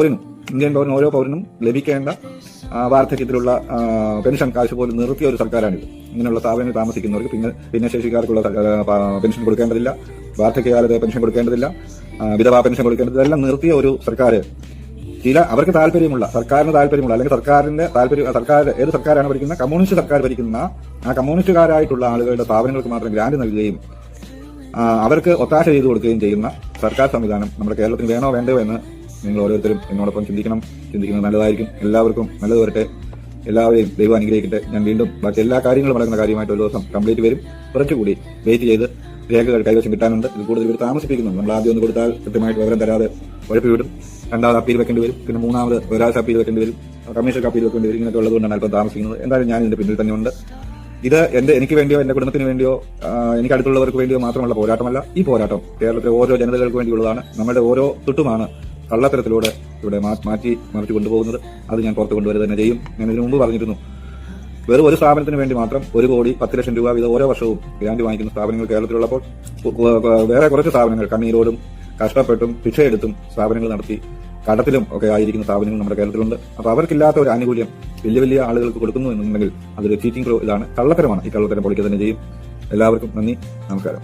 Indian പൗരൻ ഓരോ പൗരനും ലഭിക്കേണ്ട വാർദ്ധക്യത്തിലുള്ള പെൻഷൻ കാശ് പോലും നിർത്തിയ ഒരു സർക്കാരാണിത്. ഇങ്ങനെയുള്ള സ്ഥാപനങ്ങളിൽ താമസിക്കുന്നവർക്ക് ഭിന്നശേഷിക്കാർക്കുള്ള പെൻഷൻ കൊടുക്കേണ്ടതില്ല, വാർദ്ധക്യകാലത്തെ പെൻഷൻ കൊടുക്കേണ്ടതില്ല, വിധവാ പെൻഷൻ കൊടുക്കേണ്ടതില്ല, ഇതെല്ലാം നിർത്തിയ ഒരു സർക്കാർ അവർക്ക് താല്പര്യമുള്ള അല്ലെങ്കിൽ സർക്കാർ ഏത് സർക്കാരാണ് ഭരിക്കുന്ന, കമ്മ്യൂണിസ്റ്റ് സർക്കാർ ഭരിക്കുന്ന ആ കമ്മ്യൂണിസ്റ്റുകാരായിട്ടുള്ള ആളുകളുടെ സ്ഥാപനങ്ങൾക്ക് മാത്രം ഗ്രാന്റ് നൽകുകയും അവർക്ക് ഒത്താശ ചെയ്തു കൊടുക്കുകയും ചെയ്യുന്ന സർക്കാർ സംവിധാനം നമ്മുടെ കേരളത്തിന് വേണോ വേണ്ടോ എന്ന് നിങ്ങൾ ഓരോരുത്തരും എന്നോടൊപ്പം ചിന്തിക്കുന്നത് നല്ലതായിരിക്കും. എല്ലാവർക്കും നല്ലത് വരട്ടെ. എല്ലാവരെയും ദൈവം അനുഗ്രഹിക്കട്ടെ. ഞാൻ വീണ്ടും ബാക്കി എല്ലാ കാര്യങ്ങളും നടക്കുന്ന കാര്യമായിട്ട് ഒരു ദിവസം കംപ്ലീറ്റ് വരും. കുറച്ചുകൂടി വെയിറ്റ് ചെയ്ത് രേഖകൾ കൈവശം കിട്ടാനുണ്ട്. ഇത് കൂടുതൽ ഇവർ താമസിപ്പിക്കുന്നു. നമ്മൾ ആദ്യം ഒന്ന് കൊടുത്താൽ കൃത്യമായിട്ട് വിവരം തരാതെ ഉഴപ്പി വിടും. രണ്ടാമത് അപ്പീൽ വെക്കേണ്ടി വരും. പിന്നെ മൂന്നാമത് ഒരാഴ്ച അപ്പീൽ വെക്കേണ്ടി വരും. കമ്മീഷണർക്ക് അപ്പീൽ വെക്കേണ്ടി വരും. ഇങ്ങനെയൊക്കെ ഉള്ളതുകൊണ്ടാണ് അല്പം താമസിക്കുന്നത്. എന്തായാലും ഞാൻ ഇതിന്റെ പിന്നിൽ തന്നെയുണ്ട്. ഇത് എനിക്ക് വേണ്ടിയോ എന്റെ കുടുംബത്തിന് വേണ്ടിയോ എനിക്ക് അടുത്തുള്ളവർക്ക് വേണ്ടിയോ മാത്രമുള്ള പോരാട്ടമല്ല. ഈ പോരാട്ടം കേരളത്തിലെ ഓരോ ജനതകൾക്ക് വേണ്ടിയുള്ളതാണ്. നമ്മുടെ ഓരോ തുട്ടുമാണ് കള്ളത്തരത്തിലൂടെ ഇവിടെ മാറ്റി മറിച്ച് കൊണ്ടുപോകുന്നത്. അത് ഞാൻ പുറത്ത് കൊണ്ടുവരുക തന്നെ ചെയ്യും. ഞാൻ ഇതിനു മുമ്പ് പറഞ്ഞിരുന്നു, വെറും ഒരു സ്ഥാപനത്തിന് വേണ്ടി മാത്രം 1 കോടി 10 ലക്ഷം രൂപ വീതം ഓരോ വർഷവും ഗ്രാന്റ് വാങ്ങിക്കുന്ന സ്ഥാപനങ്ങൾ കേരളത്തിലുള്ളപ്പോൾ വേറെ കുറച്ച് സ്ഥാപനങ്ങൾ കണ്ണീരോടും കഷ്ടപ്പെട്ടും ശിക്ഷയെടുത്തും സ്ഥാപനങ്ങൾ നടത്തി കടത്തിലും ഒക്കെ ആയിരിക്കുന്ന സ്ഥാപനങ്ങൾ നമ്മുടെ കേരളത്തിലുണ്ട്. അപ്പോൾ അവർക്കില്ലാത്ത ഒരു ആനുകൂല്യം വലിയ ആളുകൾക്ക് കൊടുക്കുന്നു എന്നുണ്ടെങ്കിൽ അതൊരു ചീറ്റിംഗ് ഇതാണ്, കള്ളത്തരമാണ്. ഈ കള്ളത്തരം പൊളിക്കുക തന്നെ ചെയ്യും. എല്ലാവർക്കും നന്ദി, നമസ്കാരം.